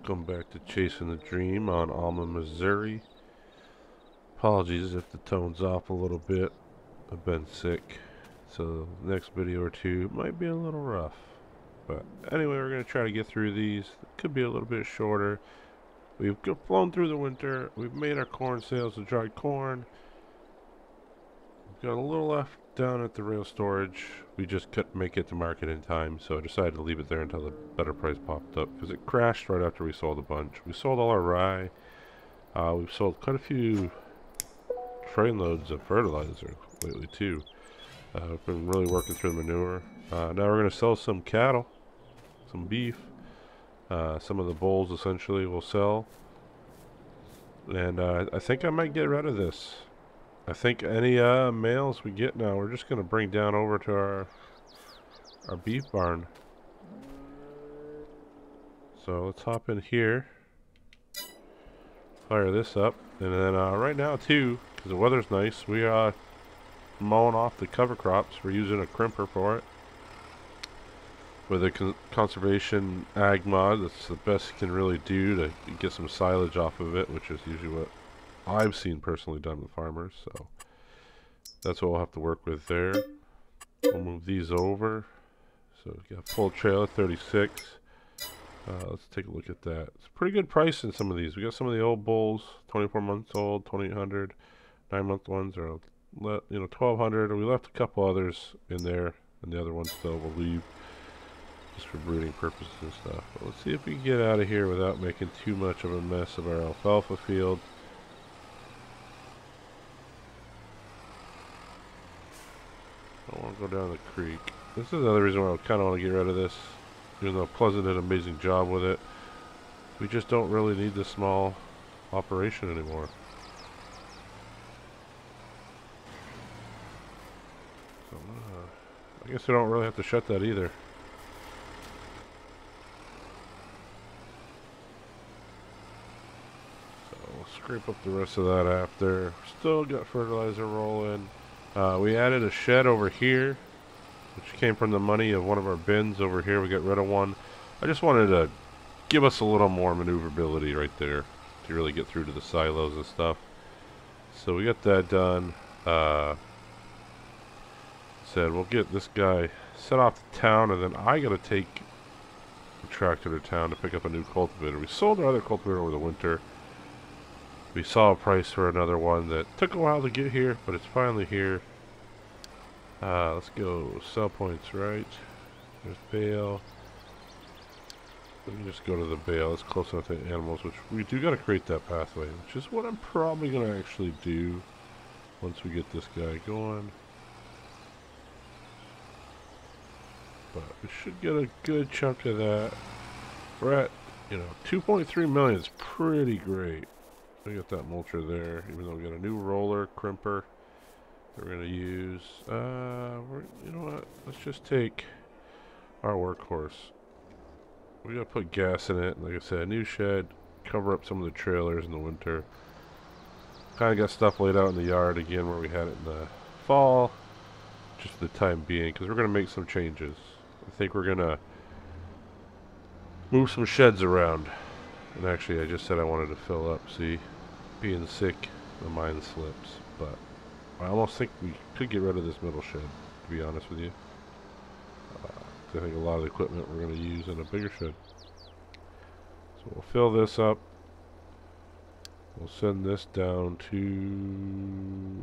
Welcome back to Chasing the Dream on Alma, Missouri. Apologies if the tone's off a little bit. I've been sick, so the next video or two might be a little rough. But anyway, we're going to try to get through these. It could be a little bit shorter. We've flown through the winter. We've made our corn sales of dried corn. We've got a little left down at the rail storage. We just couldn't make it to market in time, so I decided to leave it there until the better price popped up, because it crashed right after we sold a bunch. We sold all our rye. We've sold quite a few trainloads of fertilizer lately too. We've been really working through the manure. Now we're going to sell some cattle, some beef. Some of the bulls essentially will sell. And I think I might get rid of this. I think any males we get now, we're just going to bring down over to our beef barn. So let's hop in here, fire this up, and then right now too, because the weather's nice, we are mowing off the cover crops. We're using a crimper for it. With a conservation ag mod, that's the best you can really do to get some silage off of it, which is usually what I've seen personally done with farmers. So that's what we'll have to work with there. We'll move these over. So we got full trailer 36. Let's take a look at that. It's a pretty good price in some of these. We got some of the old bulls, 24 months old, 2800. 9-month ones are, 1200. And we left a couple others in there, and the other ones still will leave just for breeding purposes and stuff. But let's see if we can get out of here without making too much of a mess of our alfalfa field. I don't want to go down the creek. This is another reason why I kind of want to get rid of this. Even though Pleasant did an amazing job with it, we just don't really need this small operation anymore. So, I guess we don't really have to shut that either. So we'll scrape up the rest of that after. Still got fertilizer rolling. We added a shed over here, which came from the money of one of our bins over here. We got rid of one. I just wanted to give us a little more maneuverability right there to really get through to the silos and stuff. So we got that done. Said we'll get this guy set off to town, and then I gotta take a tractor to town to pick up a new cultivator. We sold our other cultivator over the winter. We saw a price for another one that took a while to get here, but it's finally here. Let's go sell points, right? There's bale. Let me just go to the bale. It's close enough to animals, which we do got to create that pathway, which is what I'm probably going to actually do once we get this guy going. But we should get a good chunk of that. We're at, 2.3 million. It's pretty great. We got that mulcher there, even though we got a new roller, crimper that we're going to use. You know what? Let's just take our workhorse. We got to put gas in it. And like I said, a new shed, cover up some of the trailers in the winter. Kind of got stuff laid out in the yard again where we had it in the fall, just for the time being, because we're going to make some changes. I think we're going to move some sheds around. And actually, I just said I wanted to fill up. See, being sick, the mind slips. But I almost think we could get rid of this middle shed, to be honest with you. I think a lot of the equipment we're going to use in a bigger shed. So we'll fill this up. We'll send this down to...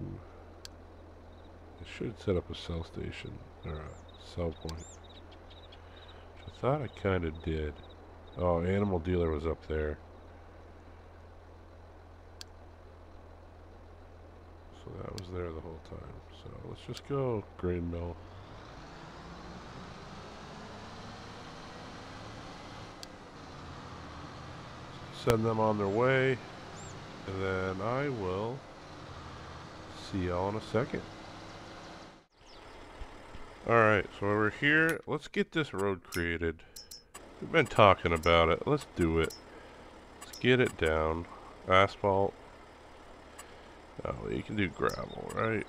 It should set up a cell station, or a cell point. Which I thought I kind of did. Oh, animal dealer was up there. So that was there the whole time. So let's just go grain mill. Send them on their way, and then I will see y'all in a second. Alright, so we're here. Let's get this road created. We've been talking about it. Let's do it. Let's get it down. Asphalt. Oh, you can do gravel, right?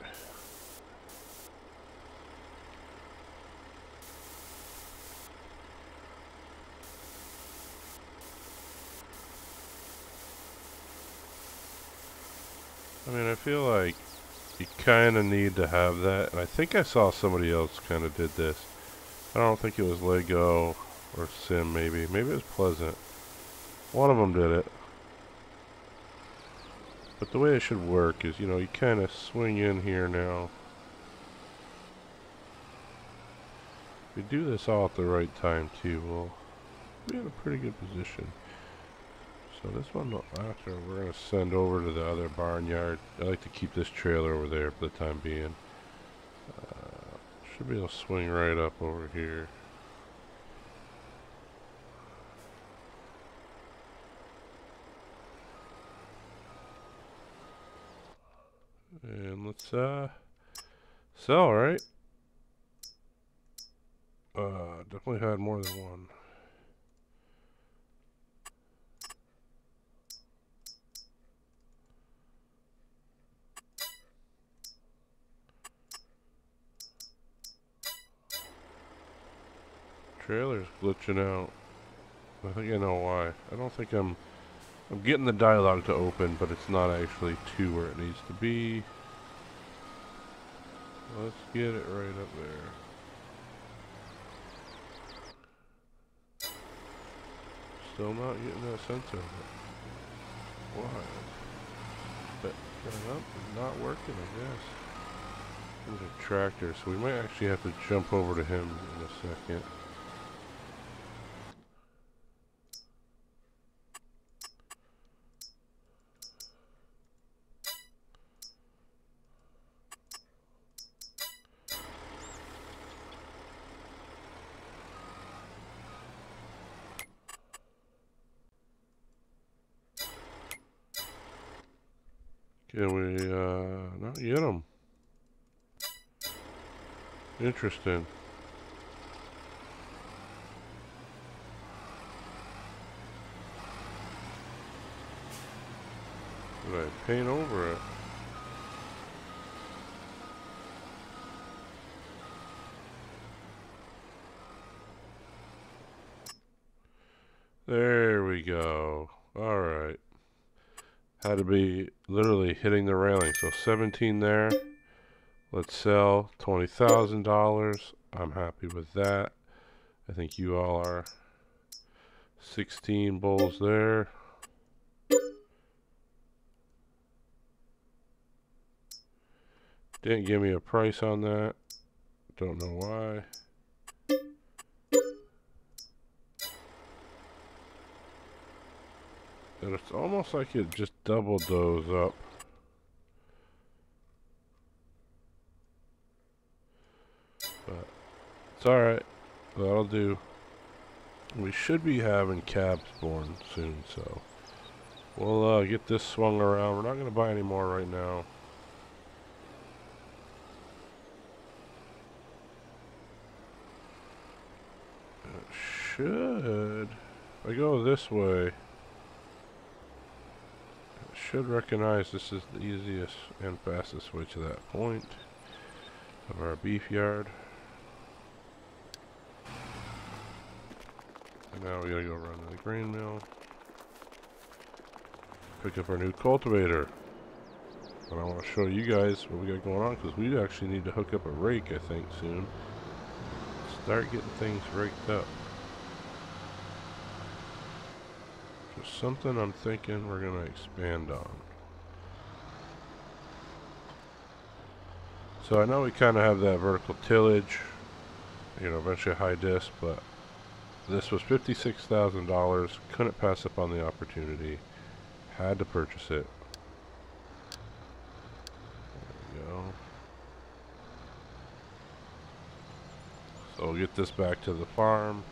I mean, I feel like you kind of need to have that. And I think I saw somebody else kind of did this. I don't think it was Lego or Sim, maybe. Maybe it was Pleasant. One of them did it. But the way it should work is, you know, you kind of swing in here now. If we do this all at the right time, too, we'll be in a pretty good position. So this one, after, we're going to send over to the other barnyard. I like to keep this trailer over there for the time being. Should be able to swing right up over here. And let's sell, right? Definitely had more than one. Trailer's glitching out. I think I know why. I don't think I'm getting the dialogue to open, but it's not actually to where it needs to be. Let's get it right up there. Still not getting that sense of it. Why? But not working, I guess. There's a tractor, so we might actually have to jump over to him in a second. Can we, not get him? Interesting. Did I paint over it? There we go. Alright. Had to be literally hitting the railing. So 17 there. Let's sell $20,000. I'm happy with that. I think you all are. 16 bulls there. Didn't give me a price on that. Don't know why. And it's almost like it just doubled those up. But it's alright. That'll do. We should be having calves born soon, so we'll get this swung around. We're not going to buy any more right now. It should, if I go this way, it should recognize this is the easiest and fastest way to that point of our beef yard. And now we gotta go run to the grain mill. Pick up our new cultivator. And I want to show you guys what we got going on, because we actually need to hook up a rake, I think, soon. Start getting things raked up. Just something I'm thinking we're going to expand on. So I know we kind of have that vertical tillage, you know, eventually high disc, but this was $56,000. Couldn't pass up on the opportunity. Had to purchase it. There we go. So we'll get this back to the farm.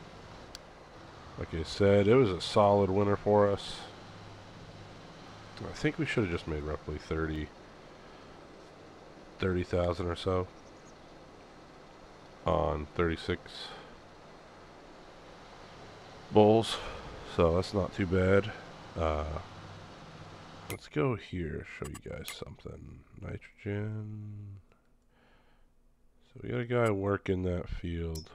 Like I said, it was a solid winter for us. I think we should have just made roughly 30,000 or so on 36 bulls. So that's not too bad. Let's go here, show you guys something. Nitrogen. So we got a guy working that field.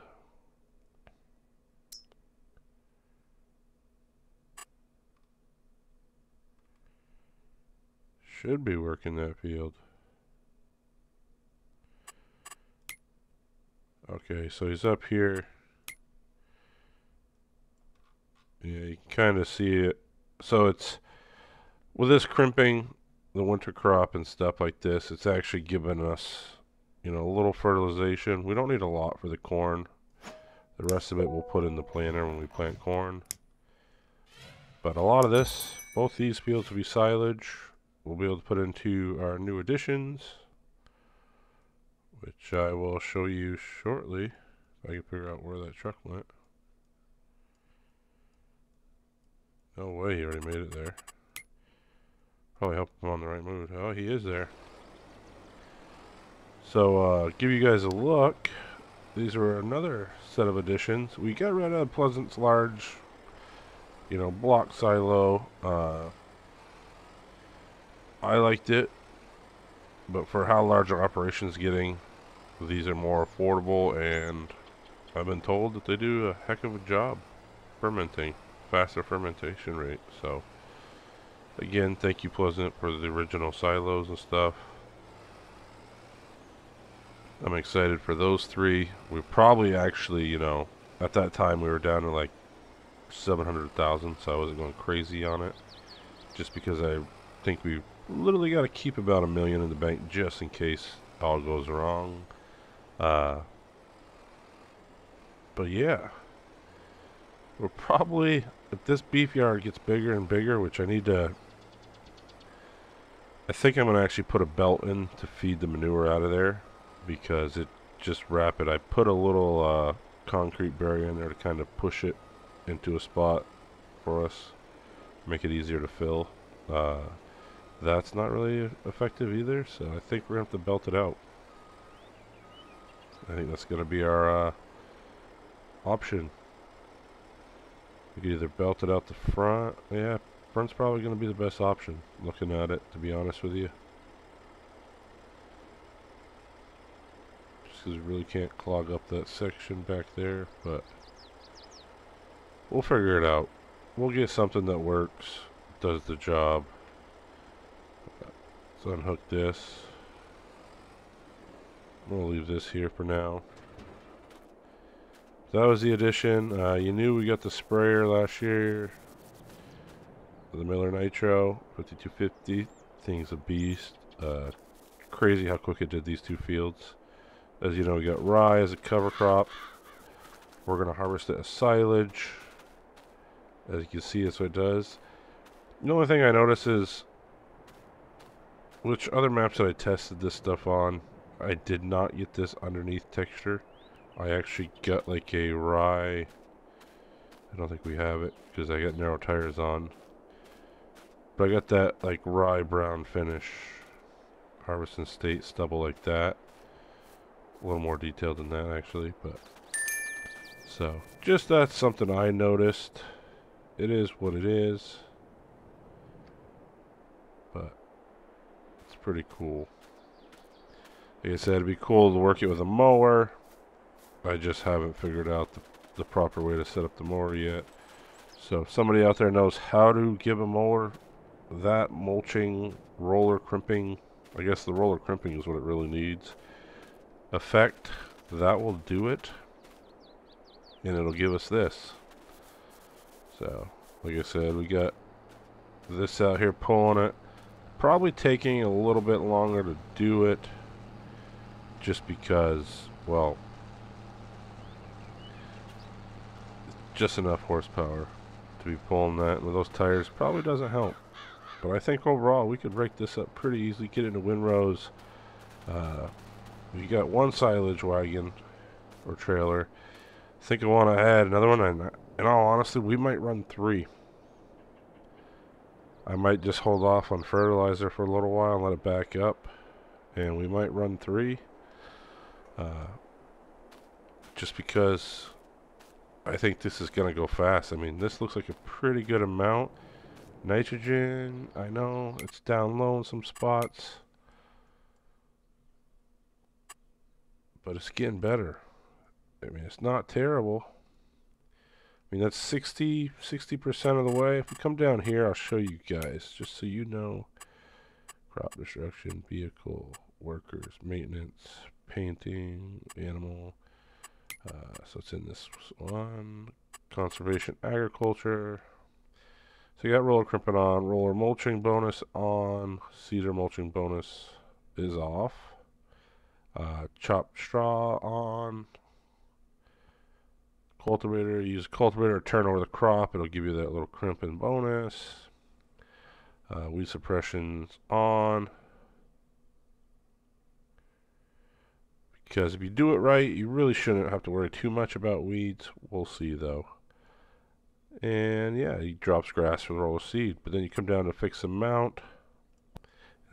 Should be working that field. Okay, so he's up here. Yeah, you can kind of see it. So it's, with this crimping, the winter crop and stuff like this, it's actually giving us, you know, a little fertilization. We don't need a lot for the corn. The rest of it we'll put in the planter when we plant corn. But a lot of this, both these fields will be silage. We'll be able to put into our new additions, which I will show you shortly. If I can figure out where that truck went. No way he already made it there. Probably help him on the right mood. Oh, he is there. So, give you guys a look. These were another set of additions. We got rid of Pleasant's large, you know, block silo. I liked it, but for how large our operation's getting, these are more affordable, and I've been told that they do a heck of a job fermenting, faster fermentation rate. So, again, thank you, Pleasant, for the original silos and stuff. I'm excited for those three. We probably actually, you know, at that time we were down to like 700,000, so I wasn't going crazy on it. Just because I think we literally got to keep about $1 million in the bank just in case all goes wrong. But yeah, we're probably, if this beef yard gets bigger and bigger, which I need to, I think I'm going to actually put a belt in to feed the manure out of there, because it just rapid. I put a little concrete barrier in there to kind of push it into a spot for us, make it easier to fill. That's not really effective either, so I think we're going to have to belt it out. I think that's going to be our option. We could either belt it out the front. Yeah, front's probably going to be the best option, looking at it, to be honest with you. Just because we really can't clog up that section back there, but we'll figure it out. We'll get something that works, does the job. Let's unhook this. We'll leave this here for now. That was the addition. You knew we got the sprayer last year. The Miller Nitro 5250. Thing's a beast. Crazy how quick it did these two fields. As you know, we got rye as a cover crop. We're going to harvest it as silage. As you can see, that's what it does. The only thing I notice is, which other maps that I tested this stuff on, I did not get this underneath texture. I actually got like a rye. I don't think we have it because I got narrow tires on. But I got that like rye brown finish. Harvest and state stubble like that. A little more detailed than that actually, but so just that's something I noticed. It is what it is, but it's pretty cool. Like I said, it'd be cool to work it with a mower. I just haven't figured out the proper way to set up the mower yet. So if somebody out there knows how to give a mower that mulching, roller crimping, I guess the roller crimping is what it really needs, effect, that will do it. And it'll give us this. So, like I said, we got this out here pulling it. Probably taking a little bit longer to do it. Just because, well, just enough horsepower to be pulling that. And with those tires, probably doesn't help. But I think overall, we could rake this up pretty easily, get into windrows. We got one silage wagon or trailer. I think I want to add another one, and in all honesty, we might run 3. I might just hold off on fertilizer for a little while and let it back up, and we might run 3. Just because I think this is going to go fast. I mean, this looks like a pretty good amount. Nitrogen, I know, it's down low in some spots, but it's getting better. I mean, it's not terrible. I mean, that's 60% of the way. If we come down here, I'll show you guys, just so you know. crop destruction, vehicle, workers, maintenance, painting, animal. So it's in this one. Conservation, agriculture. So you got roller crimping on, roller mulching bonus on, cedar mulching bonus is off. Chopped straw on. Cultivator, use cultivator to turn over the crop. It'll give you that little crimping bonus. Weed suppression's on. Because if you do it right, you really shouldn't have to worry too much about weeds. We'll see though. And yeah, he drops grass for the roll of seed. But then you come down to fix the mount.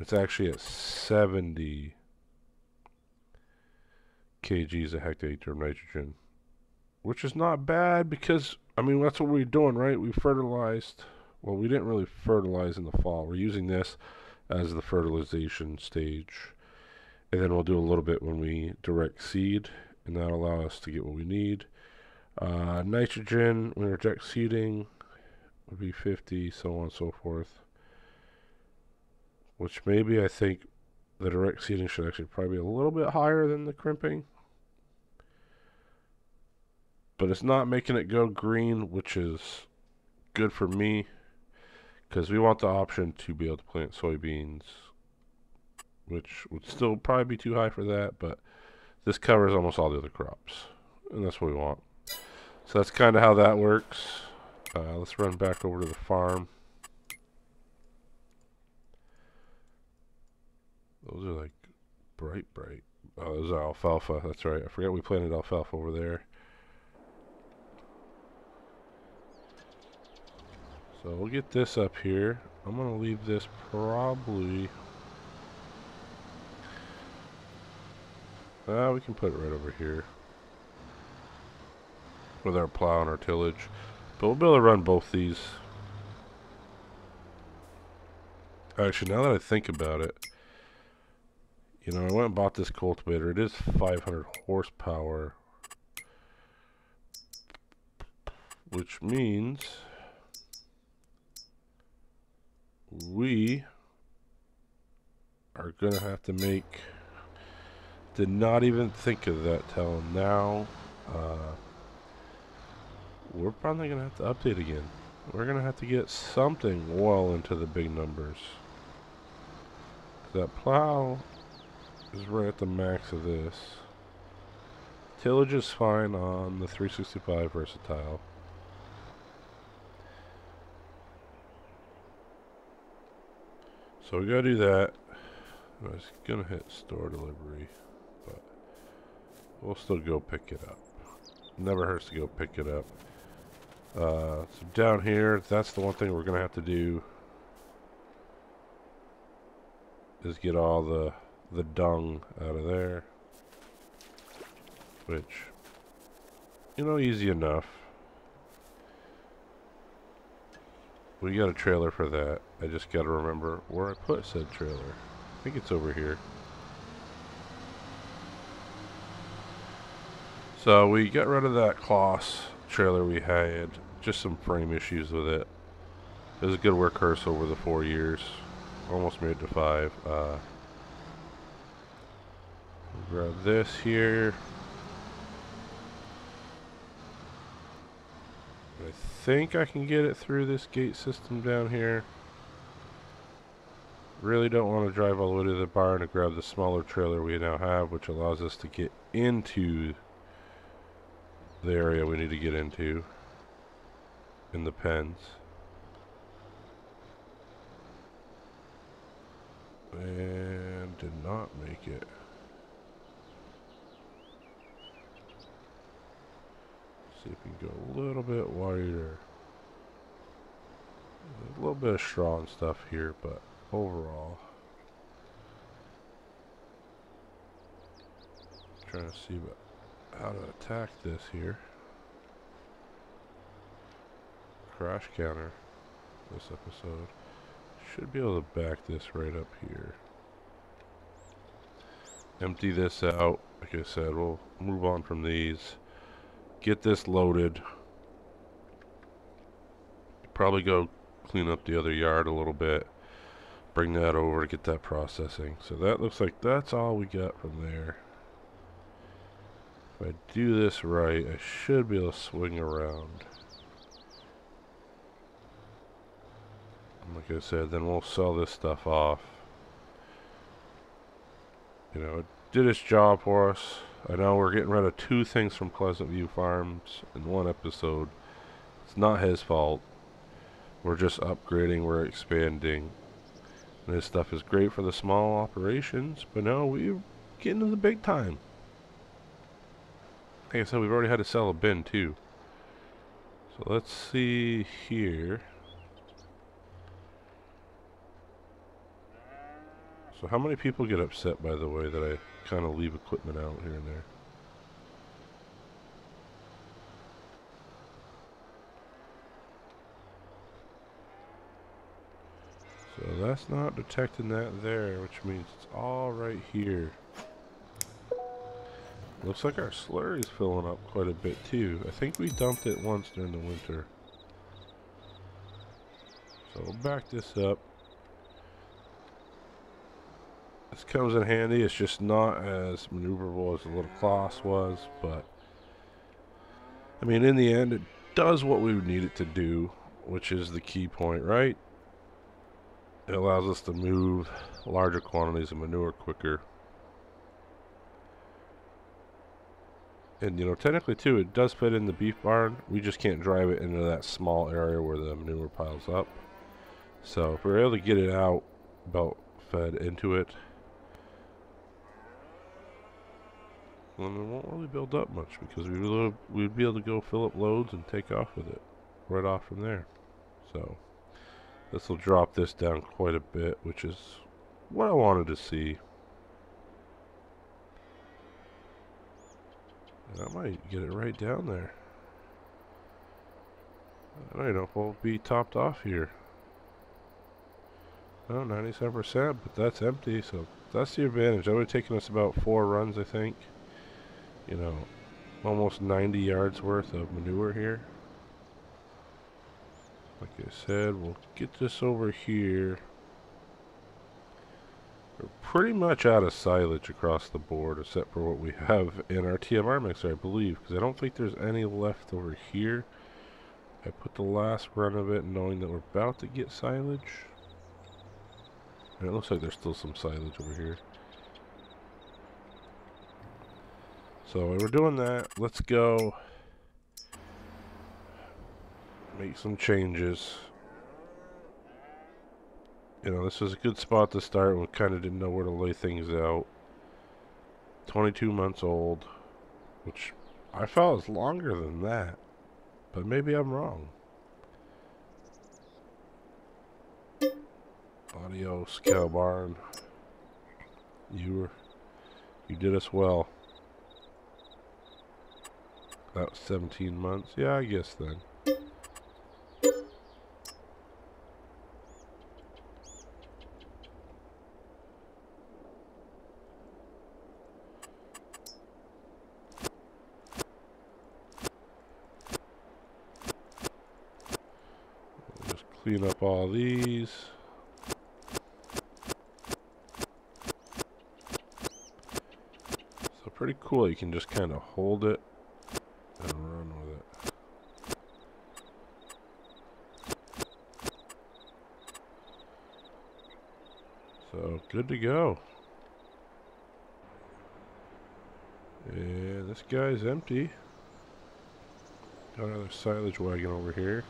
It's actually at 70 kgs a hectare of nitrogen, which is not bad because, I mean, that's what we're doing, right? We fertilized. Well, we didn't really fertilize in the fall. We're using this as the fertilization stage. And then we'll do a little bit when we direct seed, and that'll allow us to get what we need. Nitrogen, when we reject seeding, would be 50, so on and so forth. Which maybe I think the direct seeding should actually probably be a little bit higher than the crimping. But it's not making it go green, which is good for me, because we want the option to be able to plant soybeans, which would still probably be too high for that, but this covers almost all the other crops, and that's what we want. So that's kind of how that works. Let's run back over to the farm. Those are like bright. Oh, those are alfalfa. That's right. I forgot we planted alfalfa over there. So we'll get this up here. I'm going to leave this probably... we can put it right over here with our plow and our tillage. But we'll be able to run both these. Actually, now that I think about it, you know, I went and bought this cultivator. It is 500 horsepower, which means we are going to have to make... Did not even think of that till now. We're probably going to have to update again. We're going to have to get something well into the big numbers. That plow is right at the max of this. Tillage is fine on the 365 versatile. So we gotta do that. I was gonna hit store delivery, but we'll still go pick it up. Never hurts to go pick it up. So down here, that's the one thing we're gonna have to do, is get all the dung out of there, which, you know, easy enough. We got a trailer for that. I just gotta remember where I put said trailer. I think it's over here. So we got rid of that Kloss trailer we had. Just some frame issues with it. It was a good workhorse over the 4 years. Almost made it to 5. Grab this here. I think I can get it through this gate system down here. Really don't want to drive all the way to the barn to grab the smaller trailer we now have, which allows us to get into the area we need to get into in the pens. And did not make it. See if we can go a little bit wider. A little bit of straw and stuff here, but overall, trying to see how to attack this here. Crash counter this episode. Should be able to back this right up here. Empty this out. Like I said, we'll move on from these. Get this loaded. Probably go clean up the other yard a little bit. bring that over to get that processing. So that looks like that's all we got from there. If I do this right, I should be able to swing around. And like I said, then we'll sell this stuff off. You know, it did its job for us. I know we're getting rid of 2 things from Pleasant View Farms in 1 episode. It's not his fault. We're just upgrading, we're expanding. And this stuff is great for the small operations, but now we're getting to the big time. Like I said, we've already had to sell a bin too. So let's see here. So how many people get upset, by the way, that I kind of leave equipment out here and there? So that's not detecting that there, which means it's all right here. Looks like our slurry is filling up quite a bit too. I think we dumped it once during the winter. So we'll back this up. This comes in handy. It's just not as maneuverable as the little Kloss was, but I mean, in the end, it does what we would need it to do, which is the key point, right? It allows us to move larger quantities of manure quicker. And, you know, technically, too, it does fit in the beef barn. We just can't drive it into that small area where the manure piles up. So, if we're able to get it out, belt fed into it, then it won't really build up much because we'd be able to go fill up loads and take off with it right off from there. So, this will drop this down quite a bit, which is what I wanted to see. And I might get it right down there. I don't know if we'll be topped off here. Oh, 97%, but that's empty, so that's the advantage. That would have taken us about 4 runs, I think. You know, almost 90 yards worth of manure here. Like I said, we'll get this over here. We're pretty much out of silage across the board, except for what we have in our TMR mixer, I believe, because I don't think there's any left over here. I put the last run of it knowing that we're about to get silage. And it looks like there's still some silage over here. So while we're doing that, let's go make some changes. You know, this is a good spot to start. We kind of didn't know where to lay things out. 22 months old, which I felt was longer than that, but maybe I'm wrong. Adios, cow barn. You did us well. That was 17 months. Yeah, I guess then. Just clean up all these. So pretty cool. You can just kind of hold it and run with it. So good to go. And this guy's empty. Got another silage wagon over here.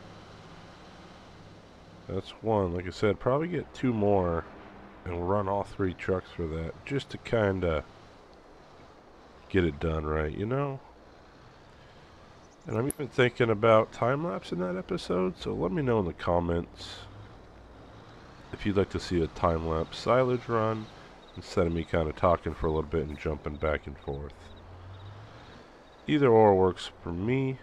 That's one. Like I said, probably get 2 more and run all 3 trucks for that, just to kind of get it done right, you know? And I'm even thinking about time-lapse in that episode, so let me know in the comments if you'd like to see a time-lapse silage run instead of me kind of talking for a little bit and jumping back and forth. Either or works for me.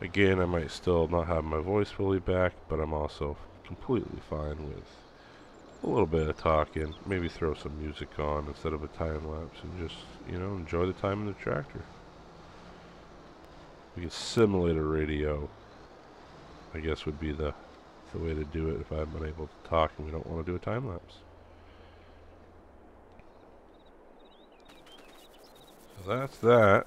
Again, I might still not have my voice fully back, but I'm also completely fine with a little bit of talking. Maybe throw some music on instead of a time-lapse and just, you know, enjoy the time in the tractor. We can simulate a radio, I guess would be the the way to do it if I'm unable to talk and we don't want to do a time lapse. So that's that.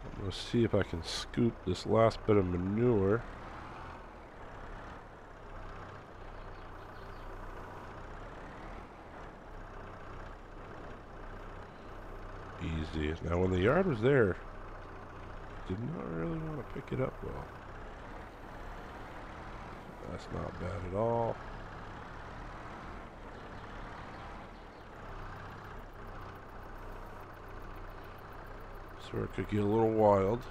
I'm going to see if I can scoop this last bit of manure. Easy. Now when the yard was there, did not really want to pick it up well. That's not bad at all. So it could get a little wild.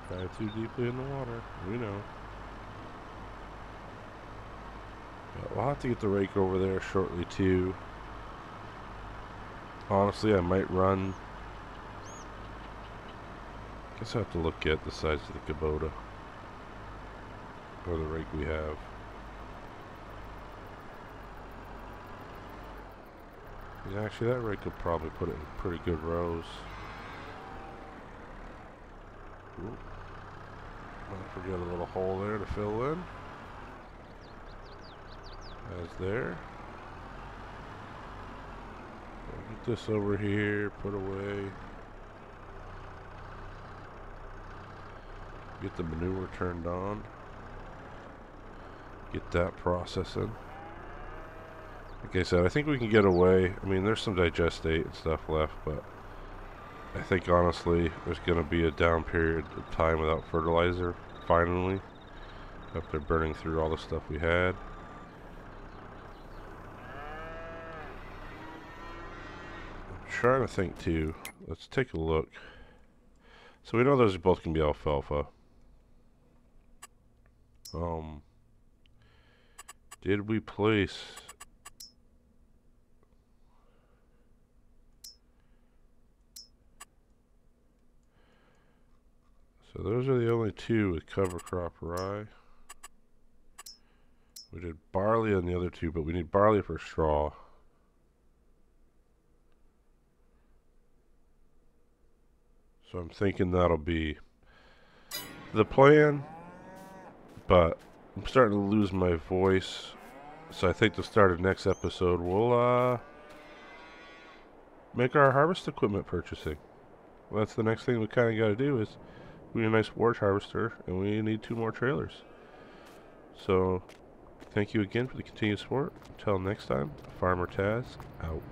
Don't dive too deeply in the water. We know. But we'll have to get the rake over there shortly too. Honestly, I might run. Guess I have to look at the size of the Kubota or the rake we have. Actually, that rake could probably put it in pretty good rows. Ooh. Might forget a little hole there to fill in. As there. Get this over here, put away. Get the manure turned on. Get that processing. Like I said, I think we can get away. I mean, there's some digestate and stuff left, but I think honestly there's going to be a down period of time without fertilizer, finally, after burning through all the stuff we had. I'm trying to think too. Let's take a look. So we know those are both going to be alfalfa. Did we place... So those are the only two with cover crop rye. We did barley on the other two, but we need barley for straw. So I'm thinking that'll be the plan, but I'm starting to lose my voice. So I think to start of next episode, we'll make our harvest equipment purchasing. Well, that's the next thing we kind of got to do is we need a nice forage harvester, and we need 2 more trailers. So, thank you again for the continued support. Until next time, Farmer Taz, out.